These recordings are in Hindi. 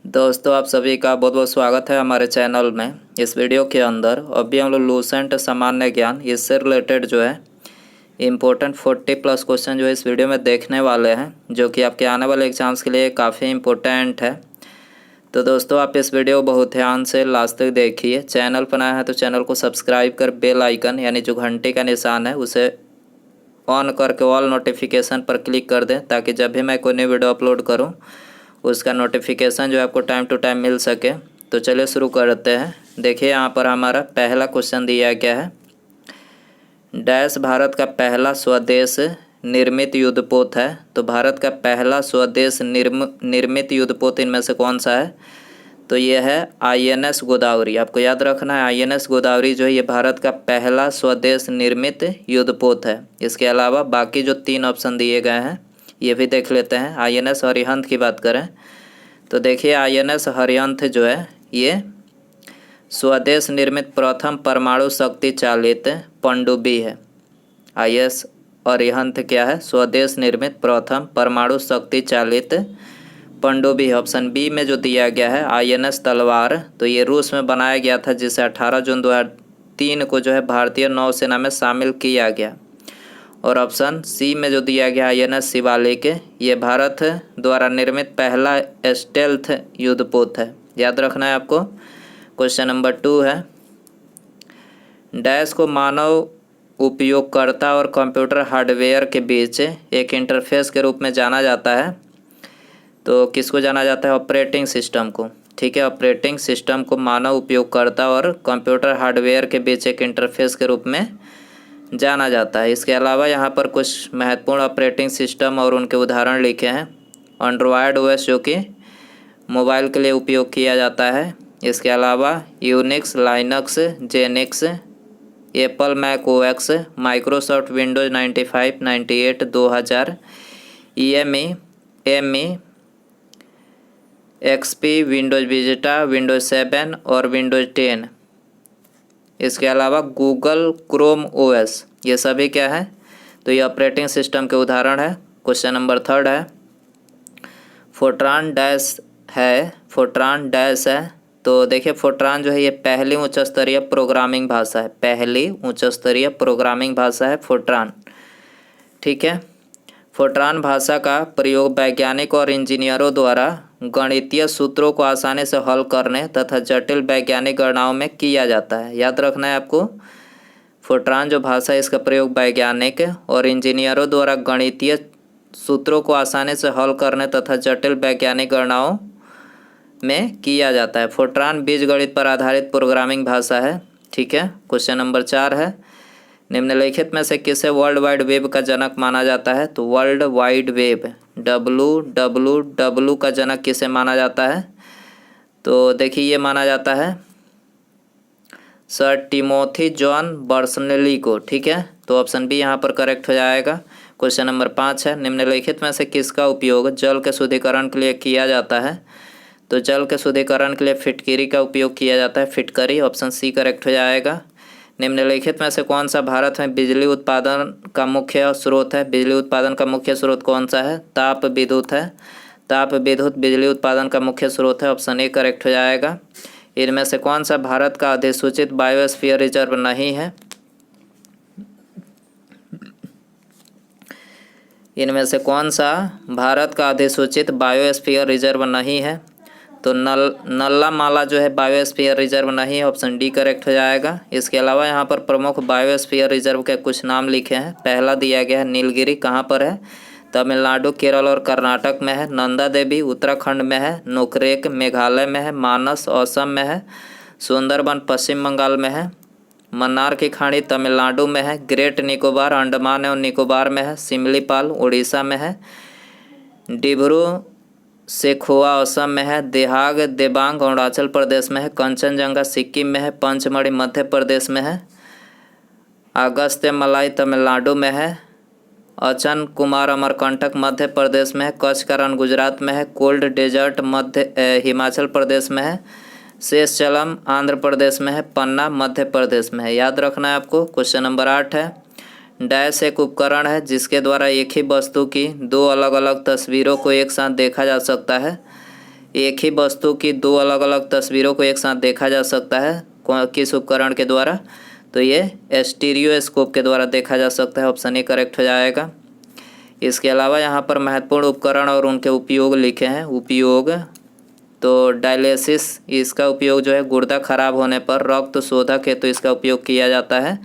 दोस्तों आप सभी का बहुत बहुत स्वागत है हमारे चैनल में। इस वीडियो के अंदर अभी हम लोग लूसेंट सामान्य ज्ञान इससे रिलेटेड जो है इम्पोर्टेंट 40+ क्वेश्चन जो है इस वीडियो में देखने वाले हैं, जो कि आपके आने वाले एग्जाम्स के लिए काफ़ी इम्पोर्टेंट है। तो दोस्तों आप इस वीडियो को बहुत ध्यान से लास्ट तक देखिए। चैनल पर नया है तो चैनल को सब्सक्राइब कर बेल आइकन यानी जो घंटे का निशान है उसे ऑन करके ऑल नोटिफिकेशन पर क्लिक कर दें, ताकि जब भी मैं कोई नई वीडियो अपलोड करूं उसका नोटिफिकेशन जो है आपको टाइम टू टाइम मिल सके। तो चलिए शुरू करते हैं। देखिए यहाँ पर हमारा पहला क्वेश्चन दिया गया है, डैश भारत का पहला स्वदेश निर्मित युद्धपोत है। तो भारत का पहला स्वदेश निर्मित युद्धपोत इनमें से कौन सा है? तो ये है INS गोदावरी। आपको याद रखना है INS गोदावरी जो है ये भारत का पहला स्वदेश निर्मित युद्धपोत है। इसके अलावा बाकी जो 3 ऑप्शन दिए गए हैं ये भी देख लेते हैं। INS अरिहंत की बात करें तो देखिए INS अरिहंत जो है ये स्वदेश निर्मित प्रथम परमाणु शक्ति चालित पनडुब्बी है। INS अरिहंत क्या है? स्वदेश निर्मित प्रथम परमाणु शक्ति चालित पनडुब्बी। ऑप्शन बी में जो दिया गया है INS तलवार, तो ये रूस में बनाया गया था, जिसे 18 जून 2003 को जो है भारतीय नौसेना में शामिल किया गया। और ऑप्शन सी में जो दिया गया INS शिवालिक, ये भारत द्वारा निर्मित पहला स्टेल्थ युद्धपोत है। याद रखना है आपको। क्वेश्चन नंबर 2 है, डैश को मानव उपयोगकर्ता और कंप्यूटर हार्डवेयर के बीच एक इंटरफेस के रूप में जाना जाता है। तो किसको जाना जाता है? ऑपरेटिंग सिस्टम को। ठीक है, ऑपरेटिंग सिस्टम को मानव उपयोगकर्ता और कंप्यूटर हार्डवेयर के बीच एक इंटरफेस के रूप में जाना जाता है। इसके अलावा यहाँ पर कुछ महत्वपूर्ण ऑपरेटिंग सिस्टम और उनके उदाहरण लिखे हैं। एंड्रॉयड OS जो कि मोबाइल के लिए उपयोग किया जाता है। इसके अलावा Unix, Linux, Xenix, Apple Mac OS, Microsoft Windows 95, 98, 2000, ME, XP, Windows Vista, Windows 7 और विंडोज़ 10। इसके अलावा गूगल क्रोम OS, ये सभी क्या है? तो ये ऑपरेटिंग सिस्टम के उदाहरण है। क्वेश्चन नंबर 3 है, फोर्ट्रान डैश है। तो देखिए फोर्ट्रान जो है ये पहली उच्च स्तरीय प्रोग्रामिंग भाषा है। पहली उच्च स्तरीय प्रोग्रामिंग भाषा है फोर्ट्रान। ठीक है, फोर्ट्रान भाषा का प्रयोग वैज्ञानिक और इंजीनियरों द्वारा गणितीय सूत्रों को आसानी से हल करने तथा जटिल वैज्ञानिक गणनाओं में किया जाता है। याद रखना है आपको, फोर्ट्रान जो भाषा है इसका प्रयोग वैज्ञानिक और इंजीनियरों द्वारा गणितीय सूत्रों को आसानी से हल करने तथा जटिल वैज्ञानिक गणनाओं में किया जाता है। फोर्ट्रान बीजगणित पर आधारित प्रोग्रामिंग भाषा है। ठीक है, क्वेश्चन नंबर 4 है, निम्नलिखित में से किसे वर्ल्ड वाइड वेब का जनक माना जाता है? तो वर्ल्ड वाइड वेब WWW का जनक किसे माना जाता है? तो देखिए ये माना जाता है सर टिमोथी जॉन बर्नर्स-ली को। ठीक है, तो ऑप्शन बी यहाँ पर करेक्ट हो जाएगा। क्वेश्चन नंबर 5 है, निम्नलिखित में से किसका उपयोग जल के शुद्धिकरण के लिए किया जाता है? तो जल के शुद्धिकरण के लिए फिटकरी का उपयोग किया जाता है, फिटकरी। ऑप्शन सी करेक्ट हो जाएगा। निम्नलिखित में से कौन सा भारत में बिजली उत्पादन का मुख्य स्रोत है? बिजली उत्पादन का मुख्य स्रोत कौन सा है? ताप विद्युत है। ताप विद्युत बिजली उत्पादन का मुख्य स्रोत है। ऑप्शन ए करेक्ट हो जाएगा। इनमें से कौन सा भारत का अधिसूचित बायोस्फीयर रिजर्व नहीं है? इनमें से कौन सा भारत का अधिसूचित बायोस्फीयर रिजर्व नहीं है? तो नल्ला माला जो है बायोस्फीयर रिजर्व नहीं है। ऑप्शन डी करेक्ट हो जाएगा। इसके अलावा यहाँ पर प्रमुख बायोस्फीयर रिजर्व के कुछ नाम लिखे हैं। पहला दिया गया है नीलगिरी, कहाँ पर है? तमिलनाडु, केरल और कर्नाटक में है। नंदा देवी उत्तराखंड में है। नोकरेक मेघालय में है। मानस असम में है। सुंदरबन पश्चिम बंगाल में है। मन्नार की खाड़ी तमिलनाडु में है। ग्रेट निकोबार अंडमान एवं निकोबार में है। सिमलीपाल उड़ीसा में है। डिब्रू सेखोवा असम में है। देहाग देबांग अरुणाचल प्रदेश में है। कंचनजंगा सिक्किम में है। पंचमढ़ी मध्य प्रदेश में है। अगस्त्य मलाई तमिलनाडु में है। अचन कुमार अमरकंटक मध्य प्रदेश में है। कच्छ का रण गुजरात में है। कोल्ड डेजर्ट हिमाचल प्रदेश में है। शेषचलम आंध्र प्रदेश में है। पन्ना मध्य प्रदेश में है। याद रखना है आपको। क्वेश्चन नंबर 8 है, डैश एक उपकरण है जिसके द्वारा एक ही वस्तु की 2 अलग अलग तस्वीरों को एक साथ देखा जा सकता है। एक ही वस्तु की दो अलग अलग तस्वीरों को एक साथ देखा जा सकता है किस उपकरण के द्वारा? तो ये स्टीरियोस्कोप के द्वारा देखा जा सकता है। ऑप्शन ए करेक्ट हो जाएगा। इसके अलावा यहाँ पर महत्वपूर्ण उपकरण और उनके उपयोग लिखे हैं। उपयोग तो डायलिसिस, इसका उपयोग जो है गुर्दा खराब होने पर रक्त शोधक हेतु तो इसका उपयोग किया जाता है।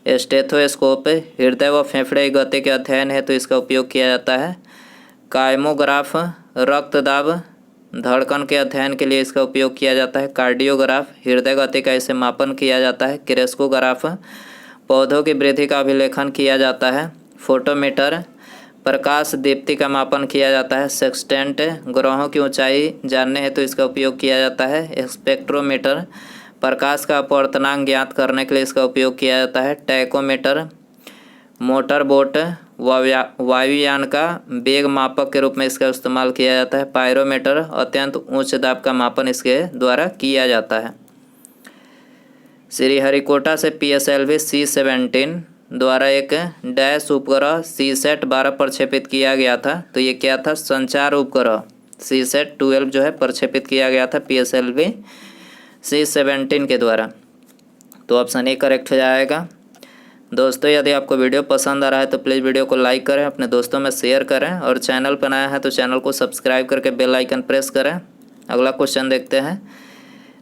स्टेथोस्कोप हृदय व फेफड़े की गति के अध्ययन हेतु तो इसका उपयोग किया जाता है। कायमोग्राफ रक्तदाब धड़कन के अध्ययन के लिए इसका उपयोग किया जाता है। कार्डियोग्राफ हृदय गति का इसे मापन किया जाता है। क्रेस्कोग्राफ पौधों की वृद्धि का अभिलेखन किया जाता है। फोटोमीटर प्रकाश दीप्ति का मापन किया जाता है। सेक्सटेंट ग्रहों की ऊंचाई जानने हेतु तो इसका उपयोग किया जाता है। स्पेक्ट्रोमीटर प्रकाश का अपवर्तनांक ज्ञात करने के लिए इसका उपयोग किया जाता है। टैकोमीटर मोटर बोट वायुयान का वेग मापक के रूप में इसका इस्तेमाल किया जाता है। पायरोमीटर अत्यंत उच्च दाब का मापन इसके द्वारा किया जाता है। श्रीहरिकोटा से PSLV C-17 द्वारा एक डैश उपग्रह CSAT 12 प्रक्षेपित किया गया था। तो ये क्या था? संचार उपग्रह CSAT 12 जो है प्रक्षेपित किया गया था PSLV C-17 के द्वारा। तो ऑप्शन ए करेक्ट हो जाएगा। दोस्तों, यदि आपको वीडियो पसंद आ रहा है तो प्लीज़ वीडियो को लाइक करें, अपने दोस्तों में शेयर करें और चैनल पर नया है तो चैनल को सब्सक्राइब करके बेल आइकन प्रेस करें। अगला क्वेश्चन देखते हैं।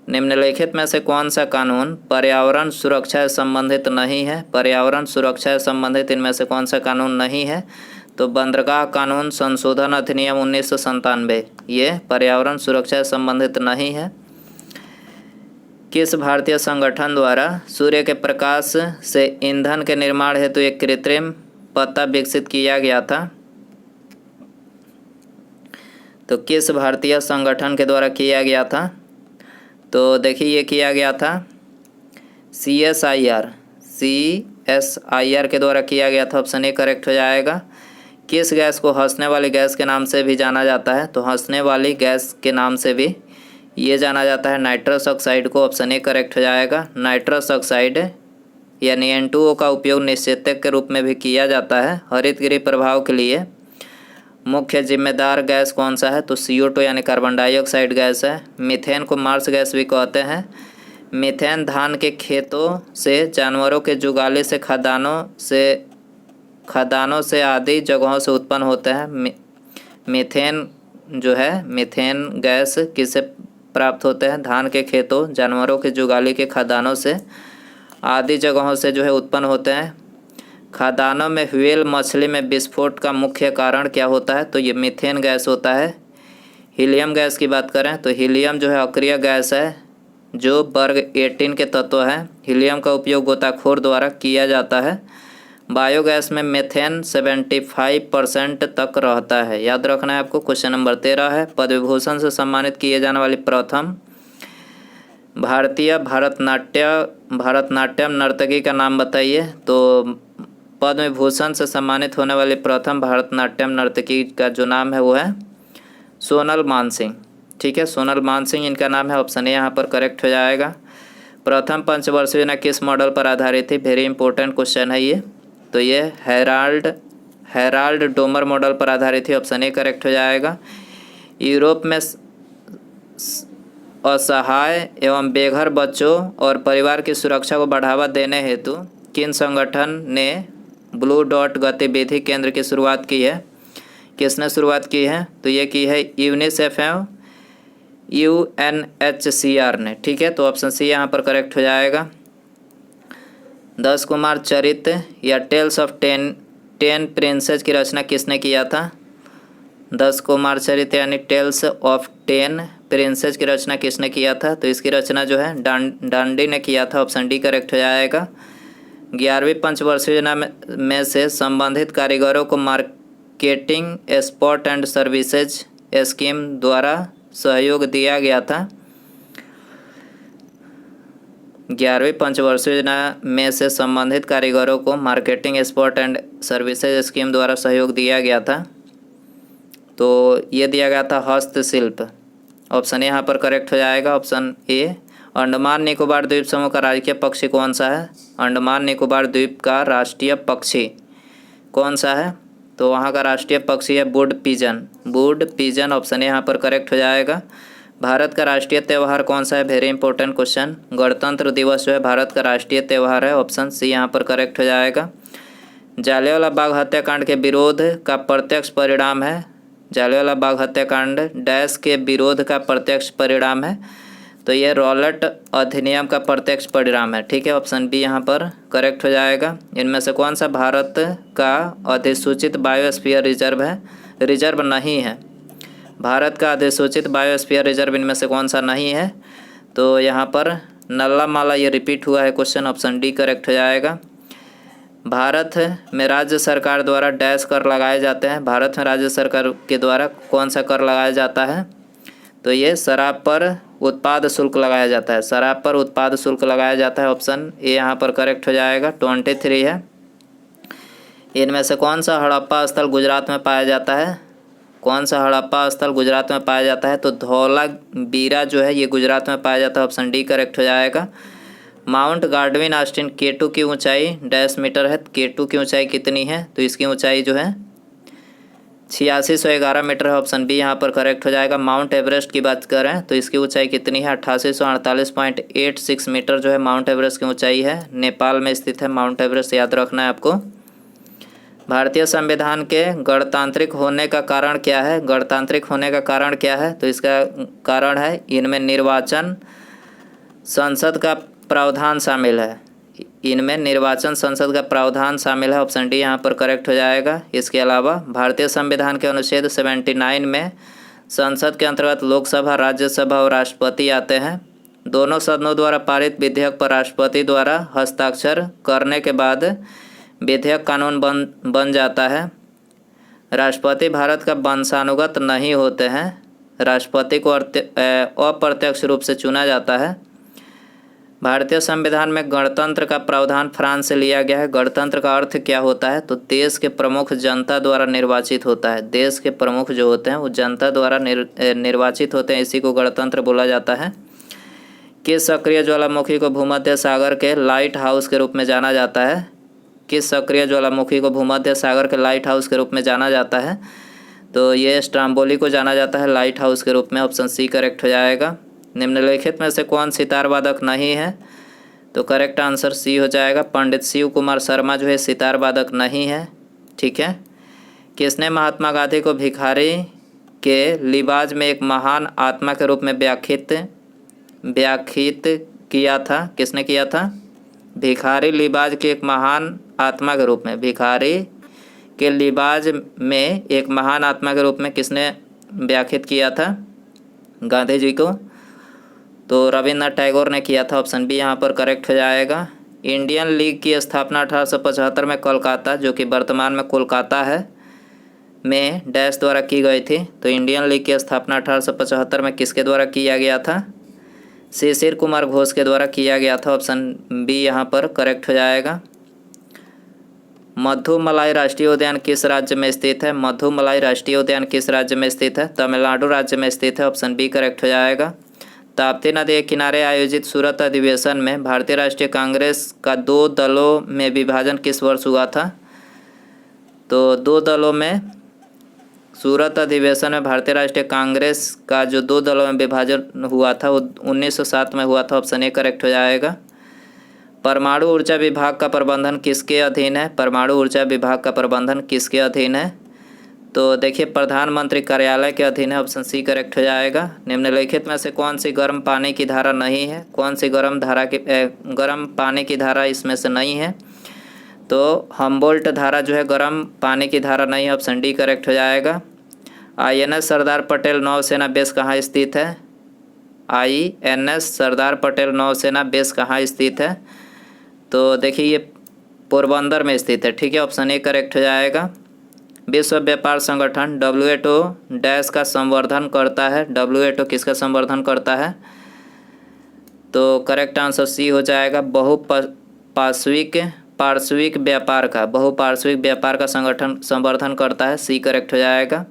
निम्नलिखित में से कौन सा कानून पर्यावरण सुरक्षा से संबंधित नहीं है? पर्यावरण सुरक्षा से संबंधित इनमें से कौन सा कानून नहीं है? तो बंदरगाह कानून संशोधन अधिनियम 1997 ये पर्यावरण सुरक्षा से संबंधित नहीं है। किस भारतीय संगठन द्वारा सूर्य के प्रकाश से ईंधन के निर्माण हेतु एक कृत्रिम पत्ता विकसित किया गया था? तो किस भारतीय संगठन के द्वारा किया गया था? तो देखिए ये किया गया था CSIR के द्वारा किया गया था। ऑप्शन ए करेक्ट हो जाएगा। किस गैस को हंसने वाली गैस के नाम से भी जाना जाता है? तो हंसने वाली गैस के नाम से भी ये जाना जाता है नाइट्रस ऑक्साइड को। ऑप्शन ए करेक्ट हो जाएगा। नाइट्रस ऑक्साइड यानी N2O का उपयोग निषेचक के रूप में भी किया जाता है। हरितगृह प्रभाव के लिए मुख्य जिम्मेदार गैस कौन सा है? तो CO2 यानी कार्बन डाइऑक्साइड गैस है। मीथेन को मार्स गैस भी कहते हैं। मीथेन धान के खेतों से, जानवरों के जुगाली से, खदानों से आदि जगहों से उत्पन्न होते हैं। मीथेन जो है, मीथेन गैस किससे प्राप्त होते हैं? धान के खेतों, जानवरों के जुगाली के खदानों से आदि जगहों से जो है उत्पन्न होते हैं। खदानों में व्हेल मछली में विस्फोट का मुख्य कारण क्या होता है? तो ये मीथेन गैस होता है। हीलियम गैस की बात करें तो हीलियम जो है अक्रिय गैस है जो वर्ग 18 के तत्व है। हीलियम का उपयोग गोताखोर द्वारा किया जाता है। बायोगैस में मेथेन 75% तक रहता है। याद रखना है आपको। क्वेश्चन नंबर 13 है। पद्म विभूषण से सम्मानित किए जाने वाली प्रथम भारतीय भारतनाट्यम नर्तकी का नाम बताइए। तो पद्म विभूषण से सम्मानित होने वाली प्रथम भारतनाट्यम नर्तकी का जो नाम है वो है सोनल मानसिंह। ठीक है, सोनल मानसिंह इनका नाम है। ऑप्शन ए यहाँ पर करेक्ट हो जाएगा। प्रथम पंचवर्षीय योजना किस मॉडल पर आधारित थी? वेरी इंपॉर्टेंट क्वेश्चन है ये। तो ये हेराल्ड डोमर मॉडल पर आधारित थी। ऑप्शन ए करेक्ट हो जाएगा। यूरोप में असहाय एवं बेघर बच्चों और परिवार की सुरक्षा को बढ़ावा देने हेतु किन संगठन ने ब्लू डॉट गतिविधि केंद्र की शुरुआत की है? किसने शुरुआत की है? तो ये की है यूनिसेफ एवं UNHCR ने। ठीक है, तो ऑप्शन सी यहाँ पर करेक्ट हो जाएगा। 10 कुमार चरित्र या टेल्स ऑफ 10 प्रिंसेस की रचना किसने किया था? 10 कुमार चरित्र यानी टेल्स ऑफ 10 प्रिंसेस की रचना किसने किया था? तो इसकी रचना जो है डांडी ने किया था। ऑप्शन डी करेक्ट हो जाएगा। 11वीं पंचवर्षीय योजना में से संबंधित कारीगरों को marketing export and services scheme द्वारा सहयोग दिया गया था। 11वीं पंचवर्षीय योजना में से संबंधित कारीगरों को marketing export and services scheme द्वारा सहयोग दिया गया था। तो ये दिया गया था हस्तशिल्प। ऑप्शन यहाँ पर करेक्ट हो जाएगा। Option A. अंडमान निकोबार द्वीप समूह का राजकीय पक्षी कौन सा है? अंडमान निकोबार द्वीप का राष्ट्रीय पक्षी कौन सा है? तो वहाँ का राष्ट्रीय पक्षी है would pigeon. Would pigeon option यहाँ पर करेक्ट हो जाएगा। भारत का राष्ट्रीय त्यौहार कौन सा है? Very important question. गणतंत्र दिवस जो है भारत का राष्ट्रीय त्यौहार है, ऑप्शन सी यहाँ पर करेक्ट हो जाएगा। जालियांवाला बाग हत्याकांड के विरोध का प्रत्यक्ष परिणाम है। जालियांवाला बाग हत्याकांड डैश के विरोध का प्रत्यक्ष परिणाम है, तो ये रॉलेट अधिनियम का प्रत्यक्ष परिणाम है। ठीक है, ऑप्शन बी यहाँ पर करेक्ट हो जाएगा। इनमें से कौन सा भारत का अधिसूचित बायोस्फीयर रिजर्व है? रिजर्व नहीं है। भारत का अधिसूचित बायोस्फीयर रिजर्व इनमें से कौन सा नहीं है? तो यहाँ पर नल्ला माला ये रिपीट हुआ है क्वेश्चन, ऑप्शन डी करेक्ट हो जाएगा। भारत में राज्य सरकार द्वारा डैश कर लगाए जाते हैं। भारत में राज्य सरकार के द्वारा कौन सा कर लगाया जाता है? तो ये शराब पर उत्पाद शुल्क लगाया जाता है। शराब पर उत्पाद शुल्क लगाया जाता है, ऑप्शन ए यहाँ पर करेक्ट हो जाएगा। 23 है। इनमें से कौन सा हड़प्पा स्थल गुजरात में पाया जाता है? कौन सा हड़प्पा स्थल गुजरात में पाया जाता है? तो धौलावीरा जो है ये गुजरात में पाया जाता है, ऑप्शन डी करेक्ट हो जाएगा। माउंट गार्डविन ऑस्टिन K2 की ऊंचाई डैश मीटर है। K2 की ऊंचाई कितनी है? तो इसकी ऊंचाई जो है 8611 मीटर है, ऑप्शन बी यहाँ पर करेक्ट हो जाएगा। माउंट एवरेस्ट की बात करें तो इसकी ऊंचाई कितनी है? 8848.86 मीटर जो है माउंट एवरेस्ट की ऊंचाई है। नेपाल में स्थित है माउंट एवरेस्ट, याद रखना है आपको। भारतीय संविधान के गणतांत्रिक होने का कारण क्या है? गणतांत्रिक होने का कारण क्या है? तो इसका कारण है इनमें निर्वाचन संसद का प्रावधान शामिल है। इनमें निर्वाचन संसद का प्रावधान शामिल है, ऑप्शन डी यहाँ पर करेक्ट हो जाएगा। इसके अलावा भारतीय संविधान के अनुच्छेद 79 में संसद के अंतर्गत लोकसभा, राज्यसभा और राष्ट्रपति आते हैं। दोनों सदनों द्वारा पारित विधेयक पर राष्ट्रपति द्वारा हस्ताक्षर करने के बाद विधेयक कानून बन जाता है। राष्ट्रपति भारत का वंशानुगत नहीं होते हैं। राष्ट्रपति को अप्रत्यक्ष रूप से चुना जाता है। भारतीय संविधान में गणतंत्र का प्रावधान फ्रांस से लिया गया है। गणतंत्र का अर्थ क्या होता है? तो देश के प्रमुख जनता द्वारा निर्वाचित होता है। देश के प्रमुख जो होते हैं वो जनता द्वारा निर्वाचित होते हैं, इसी को गणतंत्र बोला जाता है। किस सक्रिय ज्वालामुखी को भूमध्य सागर के लाइट हाउस के रूप में जाना जाता है? किस सक्रिय ज्वालामुखी को भूमध्य सागर के लाइट हाउस के रूप में जाना जाता है? तो ये स्ट्राम्बोली को जाना जाता है लाइट हाउस के रूप में, ऑप्शन सी करेक्ट हो जाएगा। निम्नलिखित में से कौन सितार वादक नहीं है? तो करेक्ट आंसर सी हो जाएगा। पंडित शिव कुमार शर्मा जो है सितार वादक नहीं है। ठीक है। किसने महात्मा गांधी को भिखारी के लिबाज में एक महान आत्मा के रूप में व्याख्यात किया था? किसने किया था? भिखारी लिबाज के एक महान आत्मा के रूप में, भिखारी के लिबाज में एक महान आत्मा के रूप में किसने व्याख्यात किया था गांधी जी को? तो रविन्द्रनाथ टैगोर ने किया था, ऑप्शन बी यहाँ पर करेक्ट हो जाएगा। इंडियन लीग की स्थापना 1875 में कोलकाता, जो कि वर्तमान में कोलकाता है, में डैश द्वारा की गई थी। तो इंडियन लीग की स्थापना 1875 में किसके द्वारा किया गया था? शिशिर कुमार घोष के द्वारा किया गया था, ऑप्शन बी यहाँ पर करेक्ट हो जाएगा। मधुमलाई राष्ट्रीय उद्यान किस राज्य में स्थित है? मधुमलाई राष्ट्रीय उद्यान किस राज्य में स्थित है? तमिलनाडु राज्य में स्थित है, ऑप्शन बी करेक्ट हो जाएगा। ताप्ती नदी के किनारे आयोजित सूरत अधिवेशन में भारतीय राष्ट्रीय कांग्रेस का 2 दलों में विभाजन किस वर्ष हुआ था? तो 2 दलों में सूरत अधिवेशन में भारतीय राष्ट्रीय कांग्रेस का जो 2 दलों में विभाजन हुआ था वो 1907 में हुआ था, ऑप्शन ए करेक्ट हो जाएगा। परमाणु ऊर्जा विभाग का प्रबंधन किसके अधीन है? परमाणु ऊर्जा विभाग का प्रबंधन किसके अधीन है? तो देखिए प्रधानमंत्री कार्यालय के अधीन है, ऑप्शन सी करेक्ट हो जाएगा। निम्नलिखित में से कौन सी गर्म पानी की धारा नहीं है? कौन सी गर्म पानी की धारा इसमें से नहीं है? तो हम्बोल्ट धारा जो है गर्म पानी की धारा नहीं है, ऑप्शन डी करेक्ट हो जाएगा। INS सरदार पटेल नौसेना बेस कहाँ स्थित है? INS सरदार पटेल नौसेना बेस कहाँ स्थित है? तो देखिए ये पोरबंदर में स्थित है। ठीक है, ऑप्शन ए करेक्ट हो जाएगा। विश्व व्यापार संगठन WHO डैश का संवर्धन करता है। WHO किसका संवर्धन करता है? तो करेक्ट आंसर सी हो जाएगा। बहुपार्श्विक व्यापार का संगठन संवर्धन करता है, सी करेक्ट हो जाएगा।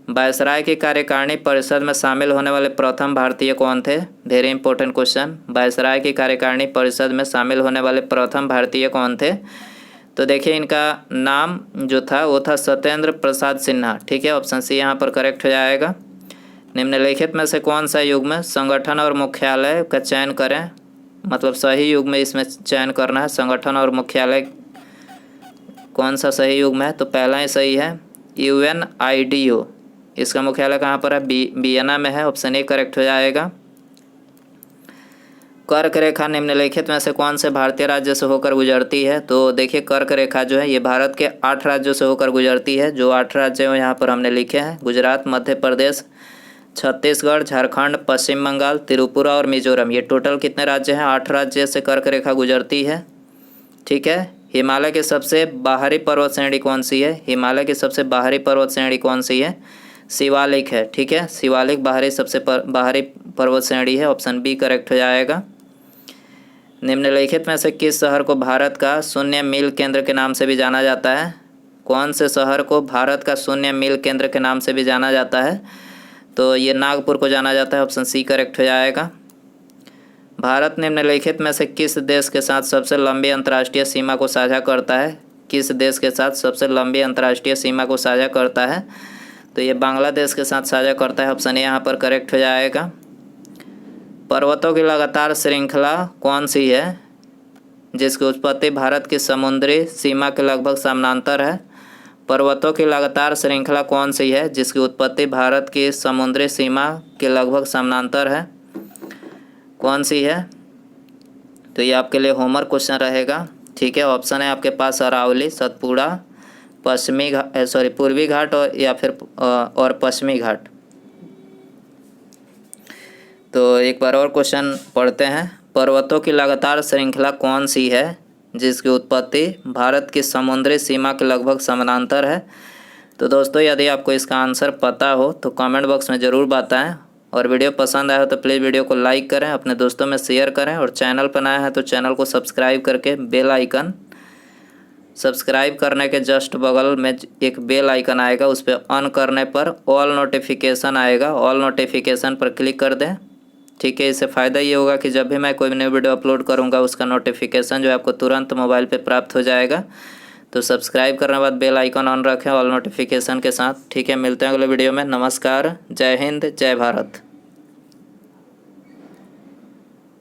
वायसराय की कार्यकारिणी परिषद में शामिल होने वाले प्रथम भारतीय कौन थे? Very important question. वायसराय की कार्यकारिणी परिषद में शामिल होने वाले प्रथम भारतीय कौन थे? तो देखिए इनका नाम जो था वो था सत्येंद्र प्रसाद सिन्हा। ठीक है, ऑप्शन सी यहाँ पर करेक्ट हो जाएगा। निम्नलिखित में से कौन सा युग्म संगठन और मुख्यालय का चयन करें, मतलब सही युग्म इसमें चयन करना है। संगठन और मुख्यालय कौन सा सही युग्म है, तो पहला ही सही है UNIDO। इसका मुख्यालय कहाँ पर है, वियना में है। ऑप्शन ए करेक्ट हो जाएगा। कर्क रेखा निम्नलिखित में से कौन से भारतीय राज्य से होकर गुजरती है, तो देखिए कर्क रेखा जो है ये भारत के 8 राज्यों से होकर गुजरती है। जो 8 राज्य हैं यहाँ पर हमने लिखे हैं, गुजरात, मध्य प्रदेश, छत्तीसगढ़, झारखंड, पश्चिम बंगाल, त्रिपुरा और मिजोरम। ये टोटल कितने राज्य हैं, 8 राज्य से कर्क रेखा गुजरती है। ठीक है, हिमालय की सबसे बाहरी पर्वत श्रेणी कौन सी है, हिमालय की सबसे बाहरी पर्वत श्रेणी कौन सी है, शिवालिक है। ठीक है, शिवालिक बाहरी पर्वत श्रेणी है। ऑप्शन बी करेक्ट हो जाएगा। निम्नलिखित में से किस शहर को भारत का शून्य मील केंद्र के नाम से भी जाना जाता है, कौन से शहर को भारत का शून्य मील केंद्र के नाम से भी जाना जाता है, तो ये नागपुर को जाना जाता है। ऑप्शन सी करेक्ट हो जाएगा। भारत निम्नलिखित में से किस देश के साथ सबसे लंबी अंतर्राष्ट्रीय सीमा को साझा करता है, किस देश के साथ सबसे लंबी अंतर्राष्ट्रीय सीमा को साझा करता है, तो ये बांग्लादेश के साथ साझा करता है। ऑप्शन ए यहाँ पर करेक्ट हो जाएगा। पर्वतों की लगातार श्रृंखला कौन सी है जिसकी उत्पत्ति भारत की समुद्री सीमा के लगभग समानांतर है, पर्वतों की लगातार श्रृंखला कौन सी है जिसकी उत्पत्ति भारत की समुद्री सीमा के लगभग समानांतर है, कौन सी है, तो ये आपके लिए होमवर्क क्वेश्चन रहेगा। ठीक है, ऑप्शन है आपके पास अरावली, सतपुड़ा, पूर्वी घाट और या फिर और पश्चिमी घाट। तो एक बार और क्वेश्चन पढ़ते हैं। पर्वतों की लगातार श्रृंखला कौन सी है जिसकी उत्पत्ति भारत की समुद्री सीमा के लगभग समानांतर है। तो दोस्तों यदि आपको इसका आंसर पता हो तो कमेंट बॉक्स में ज़रूर बताएं, और वीडियो पसंद आया हो तो प्लीज़ वीडियो को लाइक करें, अपने दोस्तों में शेयर करें, और चैनल पर नया है तो चैनल को सब्सक्राइब करके बेल आइकन, सब्सक्राइब करने के जस्ट बगल में एक बेल आइकन आएगा, उस पर ऑन करने पर ऑल नोटिफिकेशन आएगा, ऑल नोटिफिकेशन पर क्लिक कर दें। ठीक है, इससे फ़ायदा ये होगा कि जब भी मैं कोई न्यू वीडियो अपलोड करूँगा उसका नोटिफिकेशन जो है आपको तुरंत मोबाइल पे प्राप्त हो जाएगा। तो सब्सक्राइब करने के बाद बेल आइकन ऑन रखें ऑल नोटिफिकेशन के साथ। ठीक है, मिलते हैं अगले वीडियो में। नमस्कार, जय हिंद, जय भारत।